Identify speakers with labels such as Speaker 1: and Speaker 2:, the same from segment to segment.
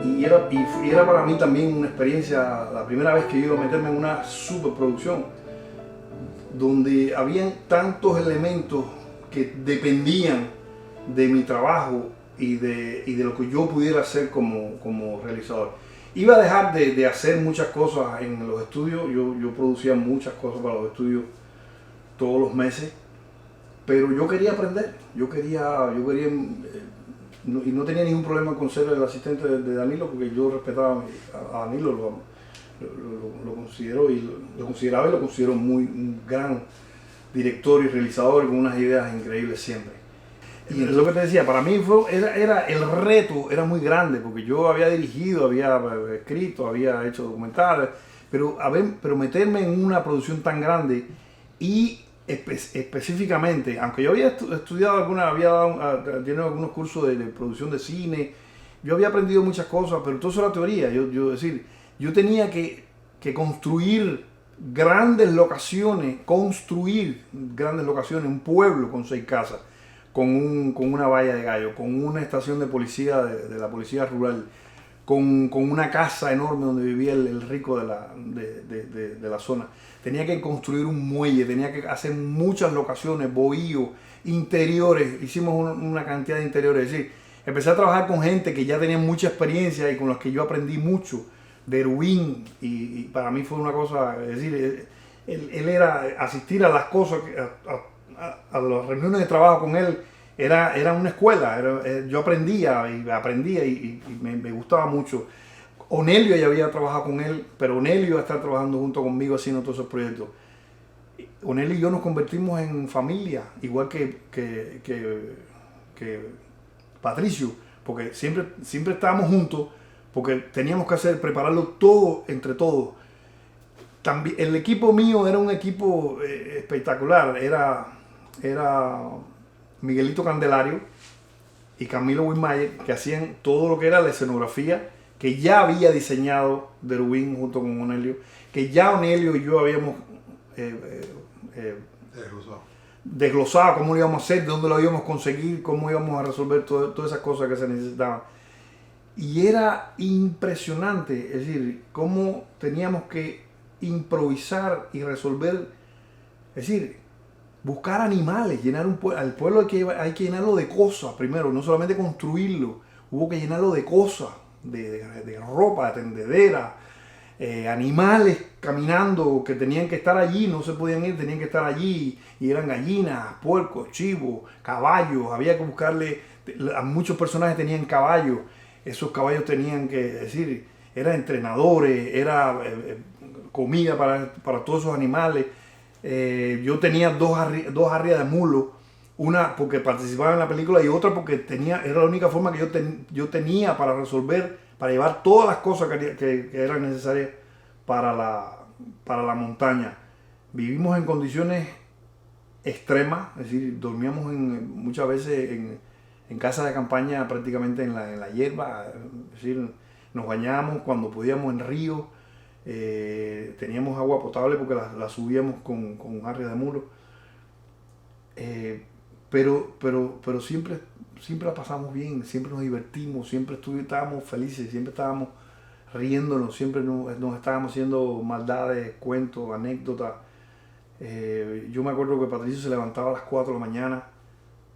Speaker 1: y era para mí también una experiencia, la primera vez que yo iba a meterme en una superproducción, donde habían tantos elementos que dependían de mi trabajo y de lo que yo pudiera hacer como realizador. Iba a dejar de hacer muchas cosas en los estudios, yo producía muchas cosas para los estudios todos los meses, pero yo quería aprender, y no tenía ningún problema con ser el asistente de Danilo, porque yo respetaba a Danilo, lo consideraba y lo considero un gran director y realizador con unas ideas increíbles siempre. Y es lo que te decía, para mí el reto era muy grande, porque yo había dirigido, había escrito, había hecho documentales, pero meterme en una producción tan grande y específicamente, aunque yo había estudiado tenido algunos cursos de producción de cine, yo había aprendido muchas cosas, pero todo eso era teoría. Yo tenía que construir grandes locaciones, un pueblo con 6 casas, con una valla de gallo, con una estación de policía, de la policía rural, con una casa enorme donde vivía el rico de la zona. Tenía que construir un muelle, tenía que hacer muchas locaciones, bohíos, interiores, hicimos una cantidad de interiores. Es decir, empecé a trabajar con gente que ya tenía mucha experiencia y con los que yo aprendí mucho, de Erwin, y para mí fue una cosa, es decir, él era asistir a las cosas, a las reuniones de trabajo con él, era una escuela, yo aprendía y me gustaba mucho. Onelio ya había trabajado con él, pero Onelio iba a estar trabajando junto conmigo haciendo todos esos proyectos. Onelio y yo nos convertimos en familia, igual que Patricio, porque siempre estábamos juntos, porque teníamos que prepararlo todo entre todos. También, el equipo mío era un equipo espectacular, era Miguelito Candelario y Camilo Wittmayer, que hacían todo lo que era la escenografía, que ya había diseñado Derwin junto con Onelio, que ya Onelio y yo habíamos desglosado cómo lo íbamos a hacer, de dónde lo íbamos a conseguir, cómo íbamos a resolver todas esas cosas que se necesitaban. Y era impresionante, es decir, cómo teníamos que improvisar y resolver, es decir, buscar animales, al pueblo hay que llenarlo de cosas primero, no solamente construirlo, hubo que llenarlo de cosas, de ropa, de tendedera, animales caminando que tenían que estar allí, no se podían ir, tenían que estar allí, y eran gallinas, puercos, chivos, caballos, había que buscarle, muchos personajes tenían caballos, esos caballos tenían que, es decir, eran entrenadores, era comida para todos esos animales. Yo tenía dos arrias de mulo, una porque participaba en la película y otra porque era la única forma que yo tenía para resolver, para llevar todas las cosas que eran necesarias para la montaña. Vivimos en condiciones extremas, es decir, dormíamos muchas veces en casas de campaña prácticamente en la hierba, es decir, nos bañábamos cuando podíamos en ríos. Teníamos agua potable porque la subíamos con arrias de mulo, pero siempre la pasamos bien, siempre nos divertimos, siempre estábamos felices, siempre estábamos riéndonos, siempre nos estábamos haciendo maldades, cuentos, anécdotas. Yo me acuerdo que Patricio se levantaba a las 4 de la mañana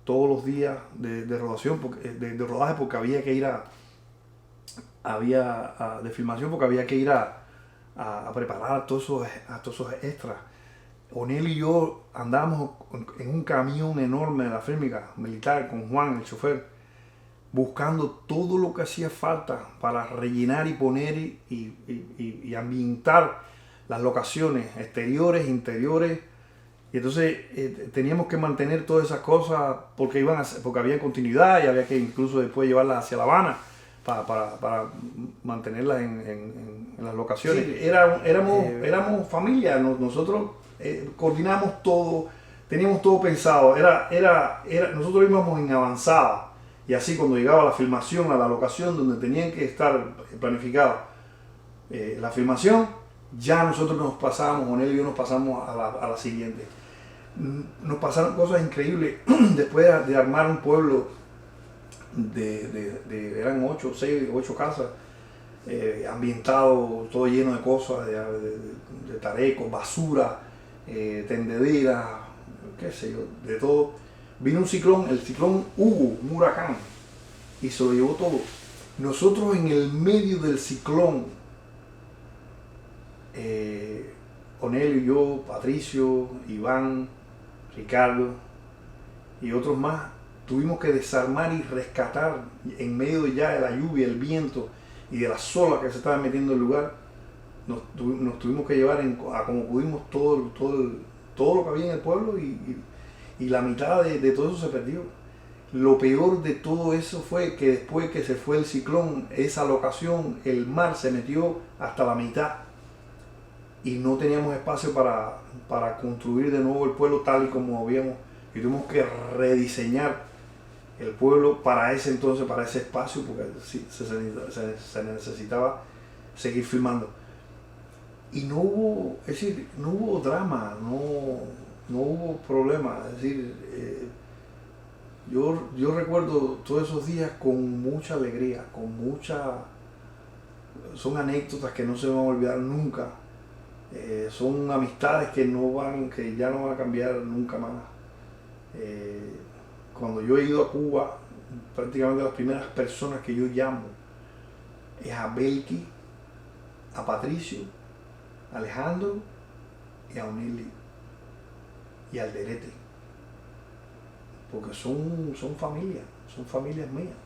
Speaker 1: todos los días de rodación, de rodaje, porque había que ir de filmación, porque había que ir a preparar a todos esos extras. Onel y yo andábamos en un camión enorme de la fílmica militar con Juan, el chofer, buscando todo lo que hacía falta para rellenar y poner y ambientar las locaciones exteriores, interiores. Y entonces teníamos que mantener todas esas cosas porque había continuidad y había que incluso después llevarlas hacia La Habana para mantenerlas en las locaciones. Sí, éramos familia, nosotros coordinamos todo, teníamos todo pensado, nosotros íbamos en avanzada, y así cuando llegaba la filmación a la locación donde tenían que estar planificadas la filmación, ya nosotros nos pasábamos, Onel y yo nos pasamos a la siguiente. Nos pasaron cosas increíbles después de armar un pueblo eran 8, 6, 8 casas, ambientado, todo lleno de cosas, de tarecos, basura, tendedera, qué sé yo, de todo. Vino un ciclón, el ciclón Hugo, un huracán, y se lo llevó todo. Nosotros en el medio del ciclón, Onelio y yo, Patricio, Iván, Ricardo y otros más, tuvimos que desarmar y rescatar en medio ya de la lluvia, el viento y de las olas que se estaban metiendo en el lugar. Nos tuvimos que llevar a como pudimos todo lo que había en el pueblo y la mitad de todo eso se perdió. Lo peor de todo eso fue que después que se fue el ciclón, esa locación, el mar se metió hasta la mitad y no teníamos espacio para construir de nuevo el pueblo tal y como habíamos, y tuvimos que rediseñar el pueblo para ese entonces, para ese espacio, porque sí, se necesitaba seguir filmando. Y no hubo, es decir, no hubo drama, no hubo problema. Es decir, yo recuerdo todos esos días con mucha alegría, son anécdotas que no se van a olvidar nunca. Son amistades que ya no van a cambiar nunca más. Cuando yo he ido a Cuba, prácticamente las primeras personas que yo llamo es a Belki, a Patricio, a Alejandro y a Onelio y al Derete, porque son familias mías.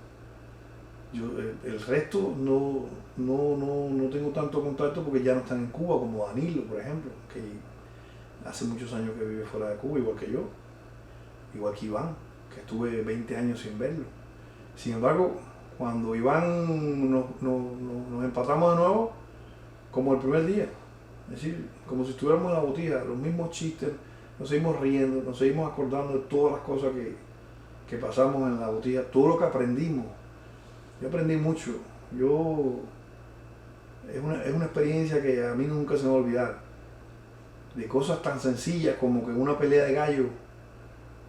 Speaker 1: El resto no tengo tanto contacto porque ya no están en Cuba, como Danilo, por ejemplo, que hace muchos años que vive fuera de Cuba, igual que yo, igual que Iván, que estuve 20 años sin verlo. Sin embargo, cuando Iván nos empatamos de nuevo, como el primer día, es decir, como si estuviéramos en la botija, los mismos chistes, nos seguimos riendo, nos seguimos acordando de todas las cosas que pasamos en la botija, todo lo que aprendimos. Yo aprendí mucho. Es una experiencia que a mí nunca se me va a olvidar. De cosas tan sencillas como que en una pelea de gallos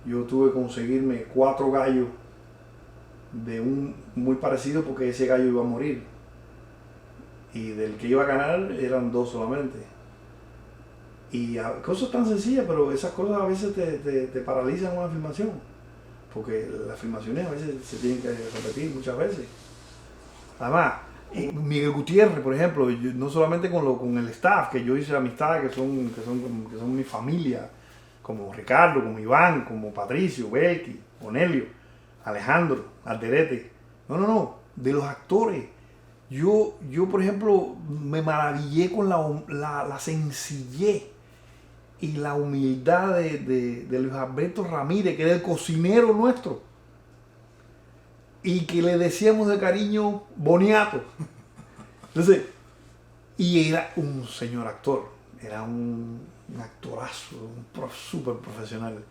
Speaker 1: yo tuve que conseguirme 4 gallos de un muy parecido porque ese gallo iba a morir. Y del que iba a ganar eran 2 solamente. Y cosas tan sencillas, pero esas cosas a veces te paralizan una filmación. Porque las filmaciones a veces se tienen que repetir muchas veces. Además, Miguel Gutiérrez, por ejemplo, no solamente con el staff, que yo hice amistades que son mi familia, como Ricardo, como Iván, como Patricio, Belki, Onelio, Alejandro, Alderete. No, de los actores. Yo por ejemplo, me maravillé con la sencillez y la humildad de Luis Alberto Ramírez, que era el cocinero nuestro, y que le decíamos de cariño Boniato. Entonces, y era un señor actor, era un actorazo, súper profesional.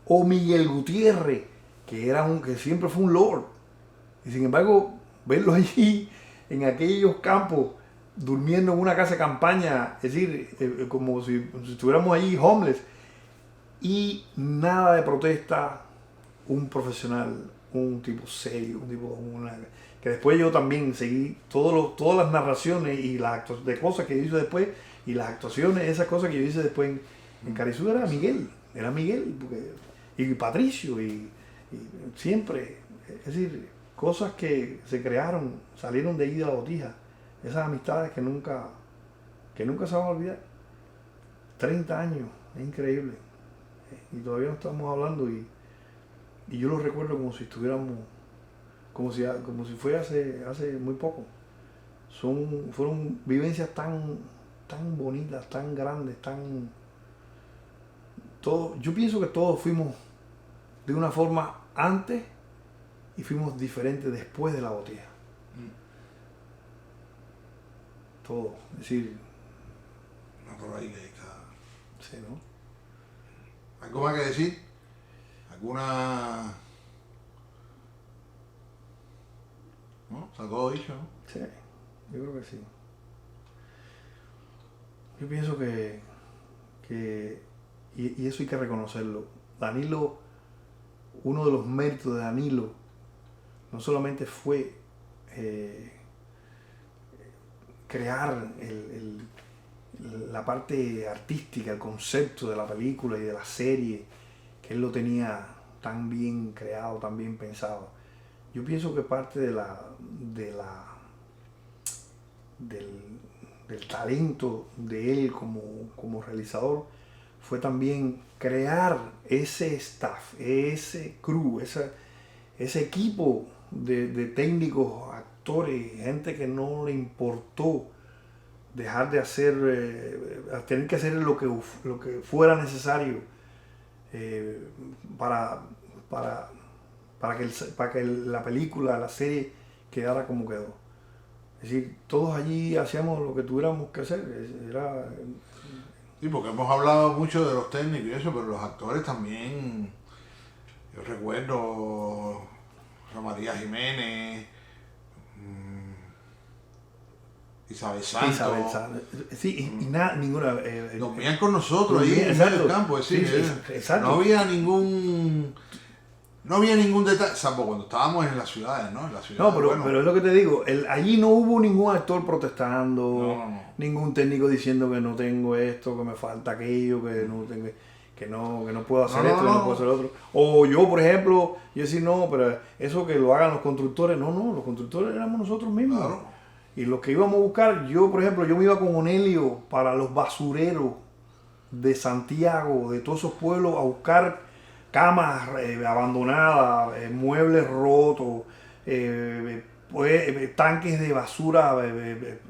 Speaker 1: O Miguel Gutiérrez, que siempre fue un lord. Y sin embargo, verlo allí en aquellos campos, durmiendo en una casa de campaña, es decir, como si estuviéramos allí homeless, y nada de protesta, un profesional, un tipo serio, que después yo también seguí todas las narraciones y de cosas que hice después, y las actuaciones, esas cosas que yo hice después en Carizú era Miguel, y Patricio, y siempre, es decir, cosas que se crearon, salieron de ahí de la botija, esas amistades que nunca se van a olvidar. 30 años, es increíble, y todavía no estamos hablando, y yo lo recuerdo como si estuviéramos, como si fue hace muy poco. Fueron vivencias tan bonitas, tan grandes, yo pienso que todos fuimos de una forma antes y fuimos diferentes después de la botella. Todo, es decir,
Speaker 2: Una por ahí que está.
Speaker 1: sí, ¿no?
Speaker 2: ¿Algo más que decir? ¿Alguna...? ¿No? Está todo dicho, ¿no?
Speaker 1: Sí, yo creo que sí. Yo pienso y eso hay que reconocerlo. Danilo, uno de los méritos de Danilo no solamente fue crear la parte artística, el concepto de la película y de la serie, que él lo tenía tan bien creado, tan bien pensado. Yo pienso que parte del talento de él como realizador fue también crear ese staff, ese crew, ese equipo de técnicos, actores, gente que no le importó dejar de hacer, tener que hacer lo que fuera necesario para que la película, la serie quedara como quedó. Es decir, todos allí hacíamos lo que tuviéramos que hacer.
Speaker 2: Sí, porque hemos hablado mucho de los técnicos y eso, pero los actores también. Yo recuerdo a María Jiménez, Isabel Santos.
Speaker 1: Sí, y nada, ninguna.
Speaker 2: Dormían con nosotros ahí en medio del campo, es decir,
Speaker 1: exacto.
Speaker 2: no había ningún detalle, salvo cuando estábamos en las ciudades, ¿no? En las ciudades,
Speaker 1: pero es lo que te digo, allí no hubo ningún actor protestando,
Speaker 2: no.
Speaker 1: ningún técnico diciendo que no tengo esto, que me falta aquello, que no puedo hacer esto, que no puedo hacer lo otro. O yo, por ejemplo, yo decir, no, pero eso que lo hagan los constructores, no, los constructores éramos nosotros mismos.
Speaker 2: Claro.
Speaker 1: Y los que íbamos a buscar, por ejemplo, yo me iba con Onelio para los basureros de Santiago, de todos esos pueblos, a buscar camas abandonadas, muebles rotos, tanques de basura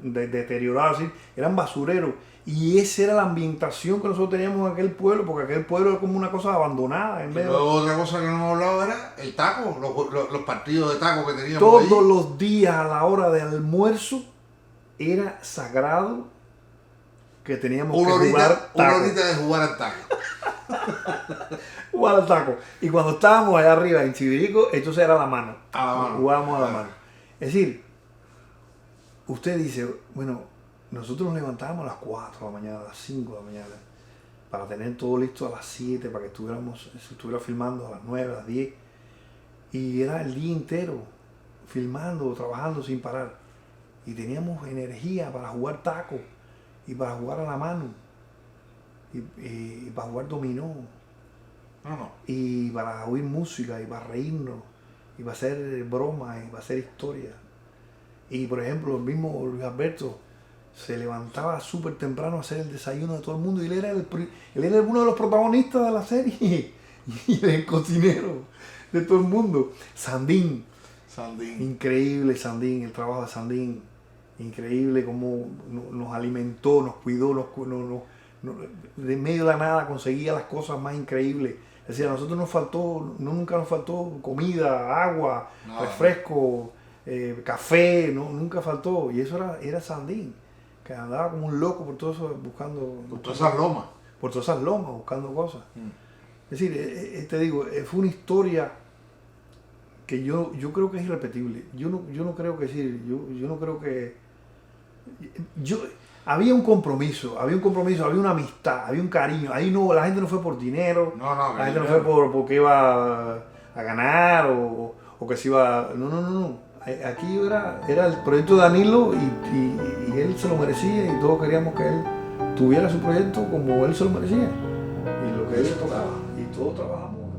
Speaker 1: deteriorados, ¿sí? Eran basureros. Y esa era la ambientación que nosotros teníamos en aquel pueblo, porque aquel pueblo era como una cosa abandonada.
Speaker 2: Luego otra cosa que no hemos hablado era el taco, los partidos de taco que teníamos
Speaker 1: todos
Speaker 2: allí.
Speaker 1: los días a la hora de almuerzo era sagrado que teníamos que jugar taco.
Speaker 2: Una horita de jugar al taco.
Speaker 1: Jugar al taco. Y cuando estábamos allá arriba en Chivirico, entonces era la mano.
Speaker 2: A la mano.
Speaker 1: Jugábamos a la mano. Es decir, usted dice, bueno, nosotros nos levantábamos a las 4 de la mañana, a las 5 de la mañana, para tener todo listo a las 7, para que estuviera filmando a las 9, a las 10. Y era el día entero, filmando, trabajando sin parar. Y teníamos energía para jugar taco, y para jugar a la mano, y para jugar dominó, y para oír música, y para reírnos, y para hacer bromas, y para hacer historias. Y por ejemplo, el mismo Luis Alberto se levantaba súper temprano a hacer el desayuno de todo el mundo, y él era uno de los protagonistas de la serie, y el cocinero de todo el mundo. Sandín. Increíble Sandín, el trabajo de Sandín. Increíble cómo nos alimentó, nos cuidó, de medio de la nada conseguía las cosas más increíbles. Es decir, a nosotros nunca nos faltó comida, agua, refresco, café, nunca faltó. Y eso era Sandín, que andaba como un loco por todo eso buscando.
Speaker 2: Por todas esas lomas.
Speaker 1: Por todas esas lomas, buscando cosas. Es decir, te digo, fue una historia que yo creo que es irrepetible. Yo no creo que yo no creo que había un compromiso, había una amistad, había un cariño. Ahí la gente no fue por dinero, la gente no fue porque iba a ganar o que se iba. No. Aquí era el proyecto de Danilo y él se lo merecía, y todos queríamos que él tuviera su proyecto como él se lo merecía y lo que él le tocaba, y todos trabajamos